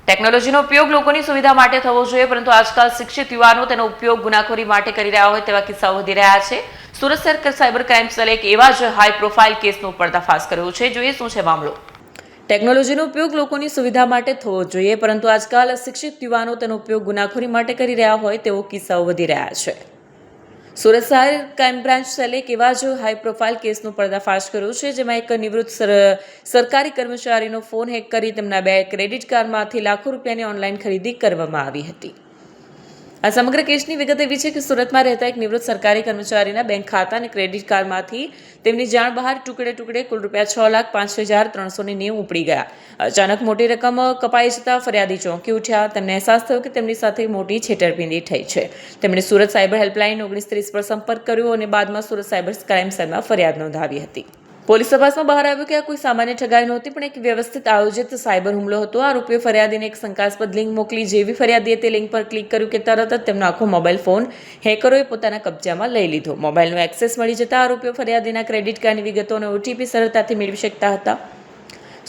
ટેકનોલોજીનો ઉપયોગ લોકોની સુવિધા માટે થવો જોઈએ, પરંતુ આજકાલ શિક્ષિત યુવાનો તેનો ઉપયોગ ગુનાખોરી માટે કરી રહ્યા હોય તેવા કિસ્સાઓ વધી રહ્યા છે. સુરત શહેર સાયબર ક્રાઇમ સેલે એક એવા જ હાઈ પ્રોફાઇલ કેસનો પર્દાફાશ કર્યો છે. જોઈએ શું છે મામલો. ટેકનોલોજીનો ઉપયોગ લોકોની સુવિધા માટે થવો જોઈએ, પરંતુ આજકાલ શિક્ષિત યુવાનો તેનો ઉપયોગ ગુનાખોરી માટે કરી રહ્યા હોય તેવો કિસ્સાઓ વધી રહ્યા છે. સુરત શહેર ક્રાઇમ બ્રાન્ચ સેલે એક એવા જ હાઈ પ્રોફાઇલ કેસનો પર્દાફાશ કર્યો છે, જેમાં એક નિવૃત્ત સરકારી કર્મચારીનો ફોન હેક કરી તેમના 2 ક્રેડિટ કાર્ડમાંથી લાખો રૂપિયાની ઓનલાઈન ખરીદી કરવામાં આવી હતી. આ સમગ્ર કેસની વિગત એવી છે કે સુરતમાં રહેતા એક નિવૃત્ત સરકારી કર્મચારીના બેંક ખાતા અને ક્રેડિટ કાર્ડમાંથી તેમની જાણ બહાર ટુકડે કુલ રૂપિયા 6,05,390 ઉપડી ગયા. અચાનક મોટી રકમ કપાઈ જતા ફરિયાદી ચોંકી ઉઠ્યા. તેમને અહેસાસ થયો કે તેમની સાથે મોટી છેતરપિંડી થઈ છે. તેમણે સુરત સાયબર હેલ્પલાઇન 1930 પર સંપર્ક કર્યો અને બાદમાં સુરત સાયબર ક્રાઇમ સેલમાં ફરિયાદ નોંધાવી હતી. પોલીસ તપાસમાં બહાર આવ્યું કે આ કોઈ સામાન્ય ઠગાઈ નહોતી, પણ એક વ્યવસ્થિત આયોજિત સાયબર હુમલો હતો. આરોપીએ ફરિયાદીને એક શંકાસ્પદ લિંક મોકલી. જેવી ફરિયાદીએ તે લિંક પર ક્લિક કર્યું કે તરત જ તેમનો આખો મોબાઈલ ફોન હેકરોએ પોતાના કબજામાં લઈ લીધો. મોબાઈલનો એક્સેસ મળી જતા આરોપીઓ ફરિયાદીના ક્રેડિટ કાર્ડની વિગતો અને ઓટીપી સરળતાથી મેળવી શકતા હતા.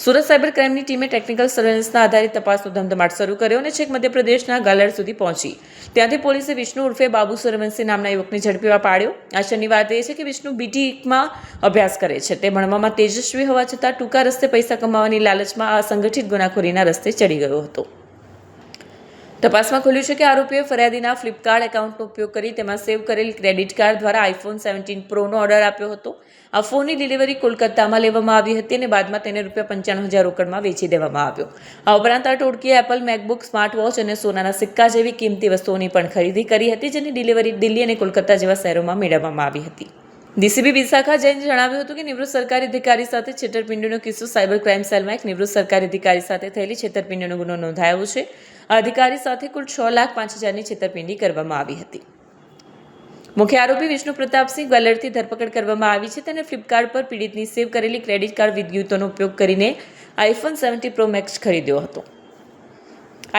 સુરત સાયબર ક્રાઇમની ટીમે ટેકનિકલ સર્વેલન્સના આધારે તપાસનો ધમધમાટ શરૂ કર્યો અને છેક મધ્યપ્રદેશના ગાલર સુધી પહોંચી. ત્યાંથી પોલીસે વિષ્ણુ ઉર્ફે બાબુ સુરવંશી નામના યુવકને ઝડપી પાડ્યો. આશ્ચર્યની વાત એ છે કે વિષ્ણુ બીટીમાં અભ્યાસ કરે છે. તે ભણવામાં તેજસ્વી હોવા છતાં ટૂંકા રસ્તે પૈસા કમાવાની લાલચમાં આ સંગઠિત ગુનાખોરીના રસ્તે ચડી ગયો હતો. તપાસમાં ખુલ્યું છે કે આરોપીએ ફરિયાદીના ફ્લિપકાર્ટ એકાઉન્ટનો ઉપયોગ કરી તેમાં સેવ કરેલ ક્રેડિટ કાર્ડ દ્વારા iPhone 17 પ્રોનો ઓર્ડર આપ્યો હતો. આ ફોનની ડિલિવરી કોલકાતામાં લેવામાં આવી હતી અને બાદમાં તેને ₹95,000 રોકડમાં વેચી દેવામાં આવ્યો. આ ઉપરાંત આ ટોળકીએ એપલ, મેકબુક, સ્માર્ટ વોચ અને સોનાના સિક્કા જેવી કિંમતી વસ્તુઓની પણ ખરીદી કરી હતી, જેની ડિલિવરી દિલ્હી અને કોલકાતા જેવા શહેરોમાં મેળવવામાં આવી હતી. ડીસીપી વિશાખા જૈને જણાવ્યું હતું કે નિવૃત્ત સરકારી અધિકારી સાથે છેતરપિંડીનો કિસ્સો સાયબર ક્રાઇમ સેલમાં એક નિવૃત્ત સરકારી અધિકારી સાથે થયેલી છેતરપિંડીનો ગુનો નોંધાયો છે. આ અધિકારી સાથે કુલ 6,05,000ની છેતરપિંડી કરવામાં આવી હતી. મુખ્ય આરોપી વિષ્ણુ પ્રતાપસિંહ ગ્વાલિયરથી ધરપકડ કરવામાં આવી છે. તેને ફ્લિપકાર્ટ પર પીડિતની સેવ કરેલી ક્રેડિટ કાર્ડ વિગતોનો ઉપયોગ કરીને iPhone 17 Pro Max ખરીદ્યો હતો.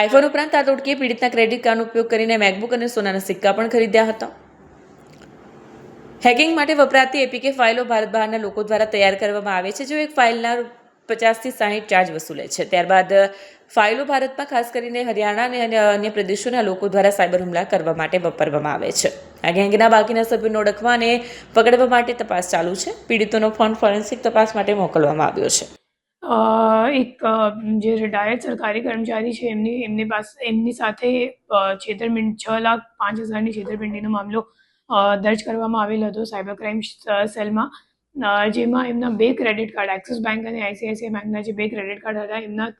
iPhone ઉપરાંત આ ટોળકીએ પીડિતના ક્રેડિટ કાર્ડનો ઉપયોગ કરીને મેકબુક અને સોનાના સિક્કા પણ ખરીદ્યા હતા. હેકિંગ માટે વપરાતી APK ફાઇલો ભારત બહારના લોકો દ્વારા તૈયાર કરવામાં આવે છે, જો એક ફાઇલના 50 થી 60 ચાર્જ વસૂલે છે. ત્યારબાદ ફાઇલો ભારતમાં ખાસ કરીને હરિયાણા અને અન્ય પ્રદેશોના લોકો દ્વારા સાયબર હુમલા કરવા માટે વાપરવામાં આવે છે. આ ગેંગના બાકીના સભ્યોને ઓળખવા અને પકડવા માટે તપાસ ચાલુ છે. પીડિતોનો ફોન ફોરેન્સિક તપાસ માટે મોકલવામાં આવ્યો છે. એક જે રિટાયર્ડ સરકારી કર્મચારી છે એમની સાથે છેતરપિંડી 6,05,000ની છેતરપિંડીનો મામલો દર્જ કરવામાં આવેલ હતો સાયબર ક્રાઇમ સેલમાં, જેમાં એમના 2 ક્રેડિટ કાર્ડ, એક્સિસ બેંક અને ICICI બેંકના જે 2 ક્રેડિટ કાર્ડ હતા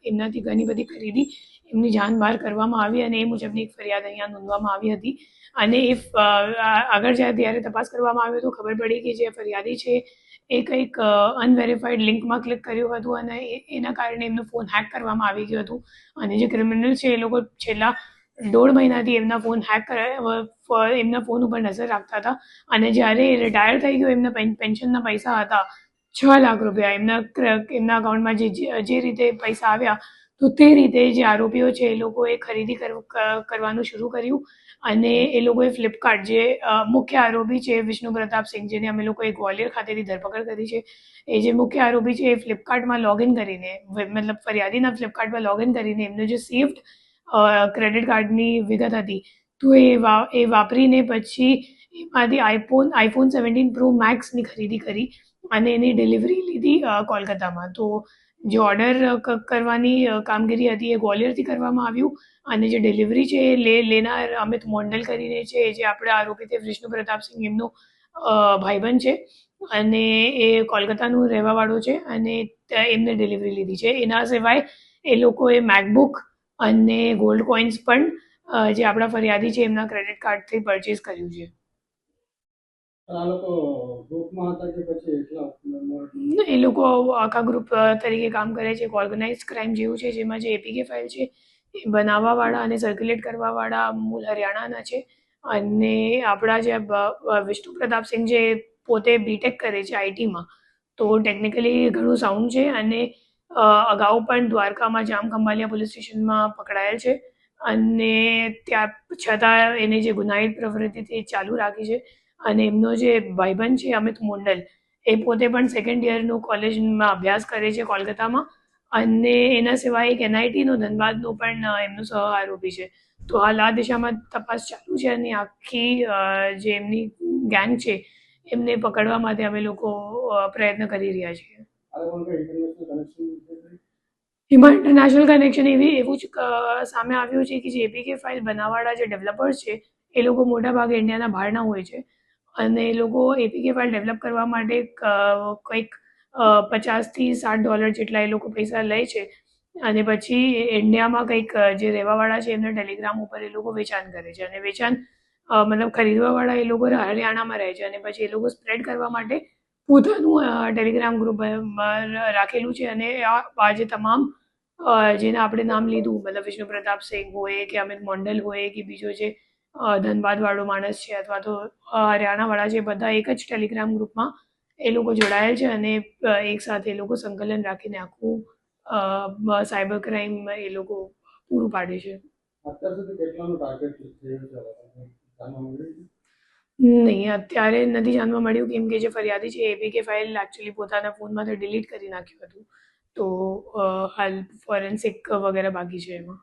એમનાથી ઘણી બધી ખરીદી એમની જાણ બહાર કરવામાં આવી અને એ મુજબની એક ફરિયાદ અહીંયા નોંધવામાં આવી હતી. અને આગળ જ્યારે તપાસ કરવામાં આવી તો ખબર પડી કે જે ફરિયાદી છે એ કંઈક અનવેરીફાઈડ લિંકમાં ક્લિક કર્યું હતું અને એના કારણે એમનો ફોન હેક કરવામાં આવી ગયું હતું. અને જે ક્રિમિનલ છે એ લોકો છેલ્લા 1.5 મહિનાથી એમના ફોન ઉપર નજર રાખતા હતા. અને જ્યારે રિટાયર થઈ ગયો, એમના પેન્શનના પૈસા હતા 6 લાખ રૂપિયા, એમના અકાઉન્ટમાં જે રીતે પૈસા આવ્યા તો તે રીતે જે આરોપીઓ છે એ લોકોએ ખરીદી કરવાનું શરૂ કર્યું. અને એ લોકોએ ફ્લિપકાર્ટ, જે મુખ્ય આરોપી છે વિષ્ણુ પ્રતાપસિંહ, જેને અમે લોકોએ ગ્વાલિયર ખાતેથી ધરપકડ કરી છે, એ જે મુખ્ય આરોપી છે એ ફ્લિપકાર્ટમાં લોગિન કરીને, મતલબ ફરિયાદીના ફ્લિપકાર્ટમાં લોગિન કરીને એમનો જે સેવ્ડ ક્રેડિટ કાર્ડની વિગત હતી તો એ વાપરીને પછી એમાંથી iPhone 17 Pro Maxની ખરીદી કરી અને એની ડિલિવરી લીધી કોલકાતામાં. તો જે ઓર્ડર કરવાની કામગીરી હતી એ ગ્વાલિયરથી કરવામાં આવ્યું અને જે ડિલિવરી છે એ લેનાર અમિત મોંડલ કરીને છે, જે આપણા આરોપી તે વિષ્ણુ પ્રતાપસિંહ એમનો ભાઈબંધ છે અને એ કોલકાતાનું રહેવાવાળો છે અને એમને ડિલિવરી લીધી છે. એના સિવાય એ લોકોએ મેકબુક અને ગોલ્ડ કોઇન્સ પણ જે આપણા ફરિયાદી છે એમના ક્રેડિટ કાર્ડથી પરચેસ કર્યું છે. એ લોકો આખા ગ્રુપ તરીકે કામ કરે છે. એક ઓર્ગેનાઇઝ ક્રાઇમ જેવું છે, જેમાં જે APK ફાઇલ છે એ બનાવવાવાળા અને સર્ક્યુલેટ કરવાવાળા મૂળ હરિયાણાના છે. અને આપણા જે વિષ્ણુ પ્રતાપસિંહ જે પોતે બીટેક કરે છે IT માં, તો ટેકનિકલી ઘણું સાઉન્ડ છે અને અગાઉ પણ દ્વારકામાં જામખંભાલિયા પોલીસ સ્ટેશનમાં પકડાયેલ છે અને ત્યાં છતાં એને જે ગુનાહિત પ્રવૃત્તિ તે ચાલુ રાખી છે. અને એમનો જે ભાઈબંધ છે અમિત મોંડલ, એ પોતે પણ 2nd યરનું કોલેજમાં અભ્યાસ કરે છે કોલકાતામાં અને એના સિવાય એક NITનો ધનબાદનો પણ એમનો સહ આરોપી છે. તો હાલ આ દિશામાં તપાસ ચાલુ છે અને આખી જે એમની ગેંગ છે એમને પકડવા માટે અમે લોકો પ્રયત્ન કરી રહ્યા છીએ. એમાં ઇન્ટરનેશનલ કનેક્શન એવું જ સામે આવ્યું છે કે જે APK ફાઇલ બનાવવાવાળા જે ડેવલપર્સ છે એ લોકો મોટાભાગે ઇન્ડિયાના બહારના હોય છે અને એ લોકો APK ફાઇલ ડેવલપ કરવા માટે કંઈક $50 થી $60 જેટલા એ લોકો પૈસા લે છે અને પછી ઇન્ડિયામાં કંઈક જે રહેવાવાળા છે એમને ટેલિગ્રામ ઉપર એ લોકો વેચાણ કરે છે અને વેચાણ મતલબ ખરીદવાવાળા એ લોકો હરિયાણામાં રહે છે અને પછી એ લોકો સ્પ્રેડ કરવા માટે પોતાનું ટેલિગ્રામ ગ્રુપ રાખેલું છે અને આ જે તમામ જેને આપણે નામ લીધું મતલબ વિષ્ણુ પ્રતાપ સિંહ હોય કે અમિત મોંડલ હોય કે બીજો જે ધનબાદવાળો માણસ છે અથવા તો હરિયાણાવાળા છે બધા એક જ ટેલિગ્રામ ગ્રુપમાં એ લોકો જોડાયેલ છે અને એક સાથે એ લોકો સંકલન રાખીને આખું સાયબર ક્રાઇમ એ લોકો પૂરું પાડે છે. નહીં, અત્યારે નથી જાણવા મળ્યું કેમ કે જે ફરિયાદી છે APK ફાઇલ એકચ્યુઅલી પોતાના ફોનમાંથી ડિલીટ કરી નાખ્યું હતું. તો હાલ ફોરેન્સિક વગેરે બાકી છે એમાં.